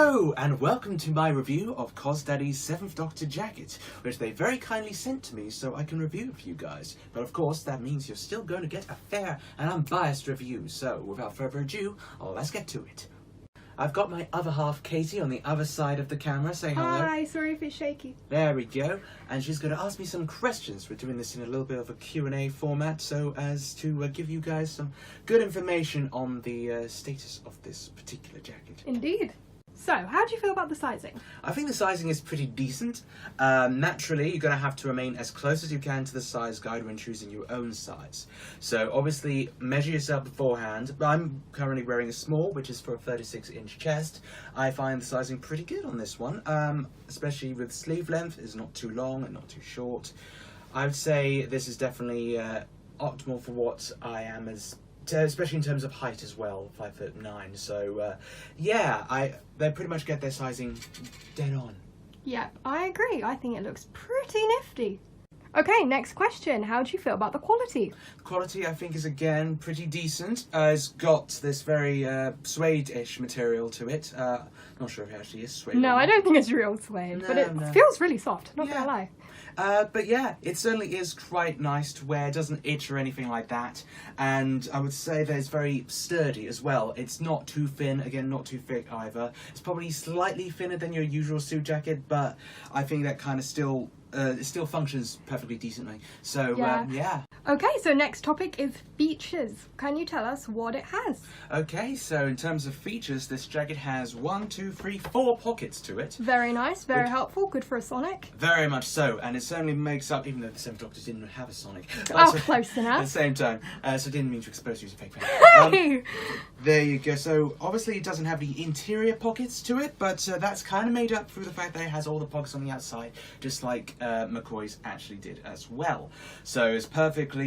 Hello and welcome to my review of CosDaddy's 7th Doctor jacket, which they very kindly sent to me so I can review it for you guys. But of course that means you're still going to get a fair and unbiased review, so without further ado, let's get to it. I've got my other half, Katie, on the other side of the camera. Say hello. Hi, sorry if it's shaky. There we go. And she's going to ask me some questions. We're doing this in a little bit of a Q&A format so as to give you guys some good information on the status of this particular jacket. Indeed. So, how do you feel about the sizing? I think the sizing is pretty decent. Naturally, you're going to have to remain as close as you can to the size guide when choosing your own size. So obviously, measure yourself beforehand. I'm currently wearing a small, which is for a 36-inch chest. I find the sizing pretty good on this one, especially with sleeve length. It's not too long and not too short. I would say this is definitely optimal for what I am especially in terms of height as well, 5'9". So yeah, they pretty much get their sizing dead on. Yeah, I agree. I think it looks pretty nifty. Okay, next question. How do you feel about the quality? The quality, I think, is again pretty decent. It's got this very suede-ish material to it. Not sure if it actually is suede. No, I don't think it's real suede, but it feels really soft, not gonna lie. But yeah, it certainly is quite nice to wear. It doesn't itch or anything like that. And I would say that it's very sturdy as well. It's not too thin, again, not too thick either. It's probably slightly thinner than your usual suit jacket, but I think that kind of still... it still functions perfectly decently. So, yeah. Okay, so next topic is features. Can you tell us what it has? Okay, so in terms of features, this jacket has 4 pockets to it. Very nice, very helpful, good for a Sonic. Very much so, and it certainly makes up, even though the 7th Doctor didn't have a Sonic. Oh, close enough. At the same time, so I didn't mean to expose you to fake fan. There you go. So obviously it doesn't have the interior pockets to it, but that's kind of made up through the fact that it has all the pockets on the outside, just like McCoy's actually did as well. So it's perfectly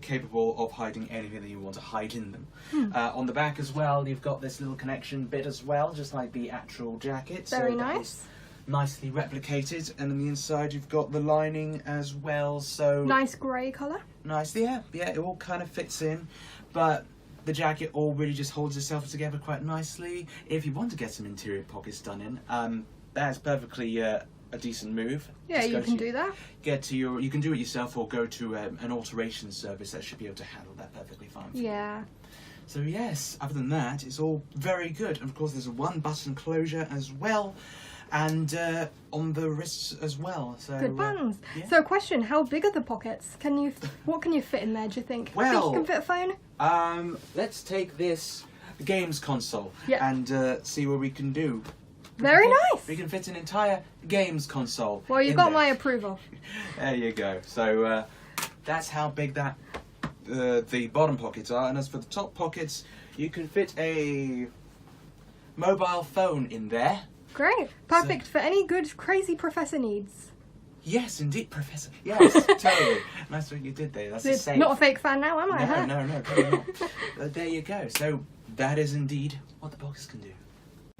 capable of hiding anything that you want to hide in them. On the back as well, you've got this little connection bit as well, just like the actual jacket. Very nice. Nicely replicated, and on the inside you've got the lining as well. So nice grey colour. Nice, yeah, it all kind of fits in, but the jacket all really just holds itself together quite nicely. If you want to get some interior pockets done in, that's perfectly a decent move. Yeah, you can do that. You can do it yourself or go to an alteration service that should be able to handle that perfectly fine. Yeah. So yes, other than that, it's all very good. And of course, there's a 1-button closure as well, and on the wrists as well. So good buttons. Yeah. So, question: how big are the pockets? What can you fit in there? Do you think? Well, think you can fit a phone? Let's take this games console and see what we can do. Very nice. We can fit an entire games console. Well, you got my approval. There you go. So that's how big the bottom pockets are, and as for the top pockets, you can fit a mobile phone in there. Great. Perfect for any good crazy professor needs. Yes, indeed, Professor. Yes, totally. Nice what you did there. That's a safe. Not a fake fan now, am I? No, totally not. There you go. So that is indeed what the box can do.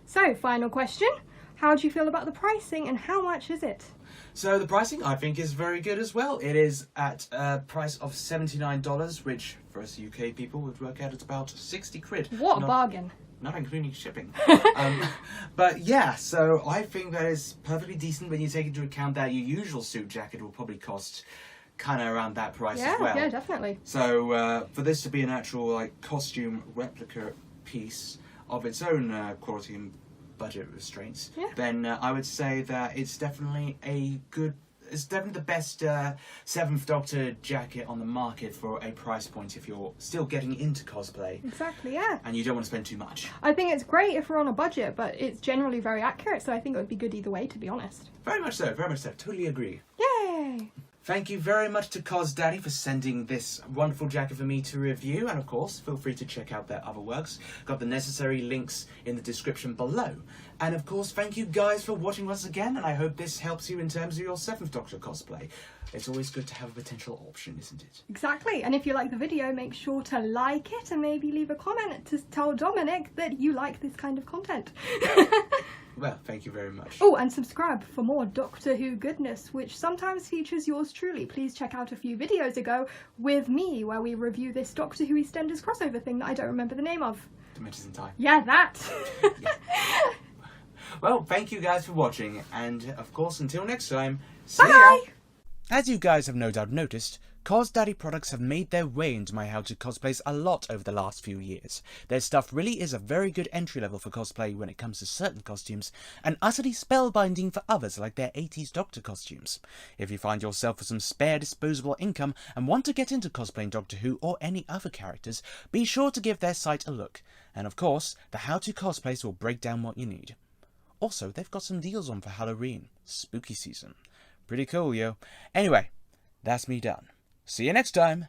So, final question. How do you feel about the pricing and how much is it? So the pricing, I think, is very good as well. It is at a price of $79, which for us UK people would work out at about 60 quid. What a bargain. Not including shipping. But yeah, so I think that is perfectly decent when you take into account that your usual suit jacket will probably cost kind of around that price as well. Yeah, definitely. So for this to be an actual costume replica piece of its own quality and budget restraints, then I would say that it's definitely it's definitely the best 7th Doctor jacket on the market for a price point if you're still getting into cosplay. Exactly, yeah. And you don't want to spend too much. I think it's great if we're on a budget, but it's generally very accurate, so I think it would be good either way, to be honest. Very much so, totally agree. Yay! Thank you very much to CosDaddy for sending this wonderful jacket for me to review, and of course, feel free to check out their other works. Got the necessary links in the description below. And of course, thank you guys for watching once again, and I hope this helps you in terms of your 7th Doctor cosplay. It's always good to have a potential option, isn't it? Exactly, and if you like the video, make sure to like it and maybe leave a comment to tell Dominic that you like this kind of content. Well, thank you very much. Oh, and subscribe for more Doctor Who goodness, which sometimes features yours truly. Please check out a few videos ago with me, where we review this Doctor Who EastEnders crossover thing that I don't remember the name of. Dimensions in Time. Yeah, that! Yeah. Well, thank you guys for watching, and of course, until next time, see ya! Bye! As you guys have no doubt noticed, CosDaddy products have made their way into my How to Cosplays a lot over the last few years. Their stuff really is a very good entry level for cosplay when it comes to certain costumes, and utterly spellbinding for others like their 80s Doctor costumes. If you find yourself with some spare disposable income and want to get into cosplaying Doctor Who or any other characters, be sure to give their site a look. And of course, the How to Cosplays will break down what you need. Also, they've got some deals on for Halloween, spooky season. Pretty cool, yo. Anyway, that's me done. See you next time.